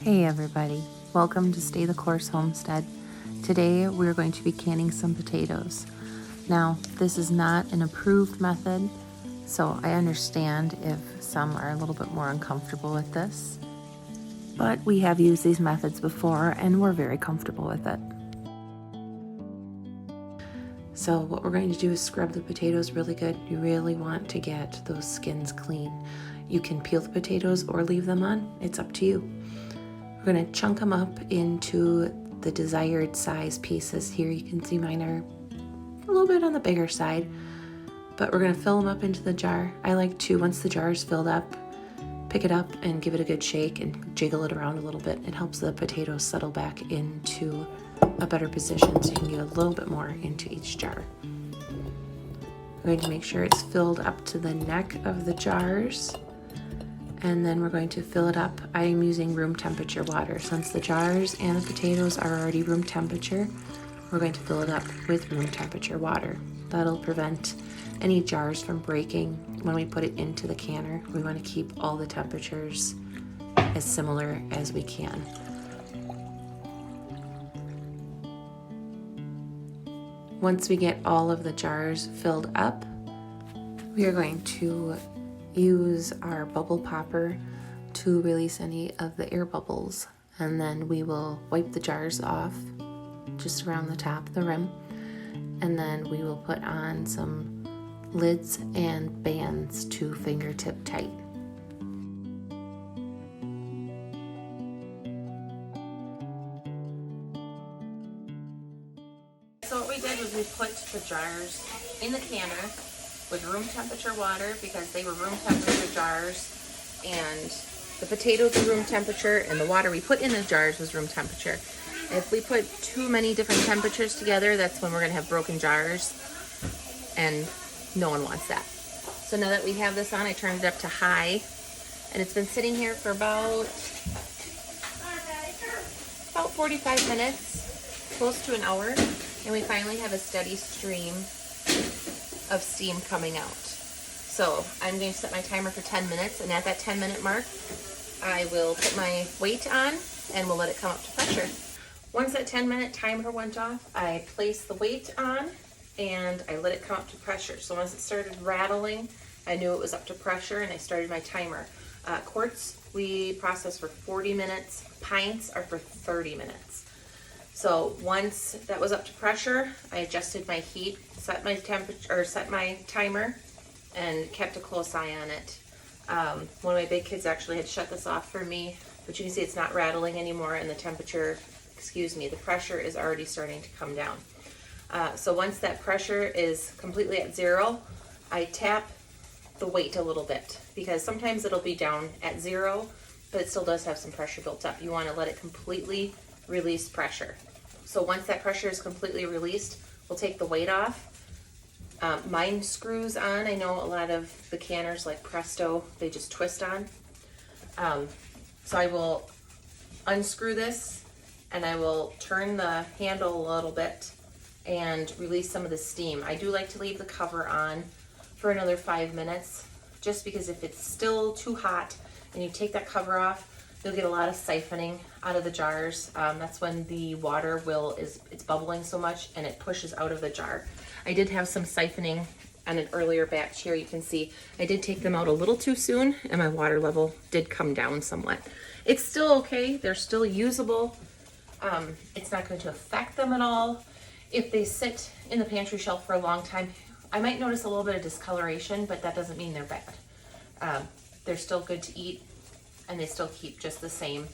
Hey everybody, welcome to Stay the Course Homestead. Today we're going to be canning some potatoes. Now, this is not an approved method, so I understand if some are a little bit more uncomfortable with this. But we have used these methods before and we're very comfortable with it. So what we're going to do is scrub the potatoes really good. You really want to get those skins clean. You can peel the potatoes or leave them on, it's up to you. We're going to chunk them up into the desired size pieces. Here you can see mine are a little bit on the bigger side, but we're going to fill them up into the jar. I like to, once the jar is filled up, pick it up and give it a good shake and jiggle it around a little bit. It helps the potatoes settle back into a better position so you can get a little bit more into each jar. We're going to make sure it's filled up to the neck of the jars. And then we're going to fill it up. I am using room temperature water. Since the jars and the potatoes are already room temperature, we're going to fill it up with room temperature water. That'll prevent any jars from breaking when we put it into the canner. We want to keep all the temperatures as similar as we can. Once we get all of the jars filled up, we are going to use our bubble popper to release any of the air bubbles, and then we will wipe the jars off just around the top of the rim, and then we will put on some lids and bands to fingertip tight. So what we did was we put the jars in the canner with room temperature water because they were room temperature jars, and the potatoes were room temperature and the water we put in the jars was room temperature. If we put too many different temperatures together, that's when we're going to have broken jars, and no one wants that. So now that we have this on, I turned it up to high, and it's been sitting here for about 45 minutes, close to an hour, and we finally have a steady stream of steam coming out. So I'm going to set my timer for 10 minutes, and at that 10-minute mark, I will put my weight on and we'll let it come up to pressure. Once that 10-minute timer went off, I placed the weight on and I let it come up to pressure. So once it started rattling, I knew it was up to pressure and I started my timer. Quarts we process for 40 minutes, pints are for 30 minutes. So once that was up to pressure, I adjusted my heat, set my temperature, or set my timer, and kept a close eye on it. One of my big kids actually had to shut this off for me, but you can see it's not rattling anymore, and the temperature, the pressure is already starting to come down. So once that pressure is completely at zero, I tap the weight a little bit, because sometimes it'll be down at zero, but it still does have some pressure built up. You want to let it completely release pressure. So once that pressure is completely released, we'll take the weight off. Mine screws on. I know a lot of the canners like Presto, they just twist on. So I will unscrew this and I will turn the handle a little bit and release some of the steam. I do like to leave the cover on for another 5 minutes, just because if it's still too hot and you take that cover off, you'll get a lot of siphoning out of the jars. That's when the water it's bubbling so much and it pushes out of the jar. I did have some siphoning on an earlier batch here. You can see I did take them out a little too soon and my water level did come down somewhat. It's still okay. They're still usable. It's not going to affect them at all. If they sit in the pantry shelf for a long time, I might notice a little bit of discoloration, but that doesn't mean they're bad. They're still good to eat, and they still keep just the same.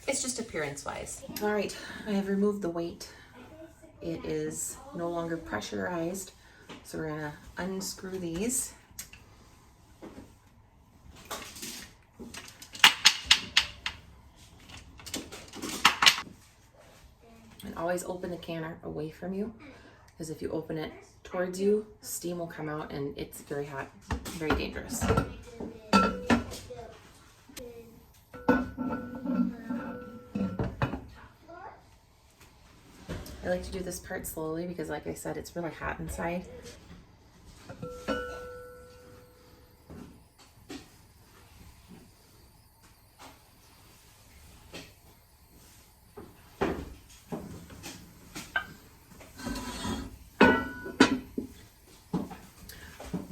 It's just appearance wise. All right, I have removed the weight. It is no longer pressurized, so we're gonna unscrew these. And always open the canner away from you, because if you open it towards you, steam will come out and it's very hot, very dangerous. I like to do this part slowly because, like I said, it's really hot inside.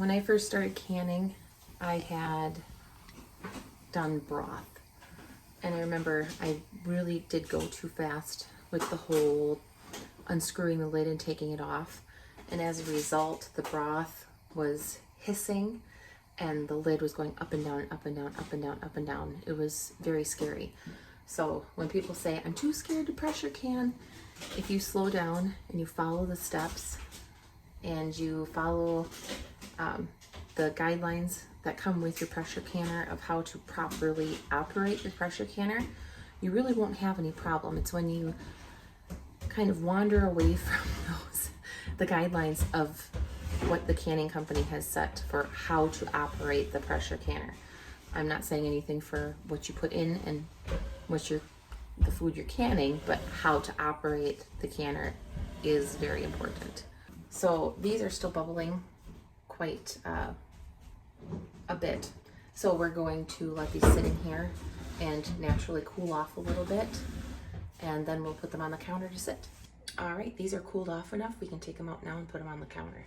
when I first started canning, I had done broth. And I remember I really did go too fast with the whole unscrewing the lid and taking it off. And as a result, the broth was hissing and the lid was going up and down, up and down, up and down, up and down. It was very scary. So when people say, I'm too scared to pressure can, if you slow down and you follow the steps and you follow the guidelines that come with your pressure canner of how to properly operate your pressure canner, you really won't have any problem. It's when you kind of wander away from the guidelines of what the canning company has set for how to operate the pressure canner. I'm not saying anything for what you put in and the food you're canning, but how to operate the canner is very important. So these are still bubbling quite a bit. So we're going to let these sit in here and naturally cool off a little bit, and then we'll put them on the counter to sit. All right, these are cooled off enough. We can take them out now and put them on the counter.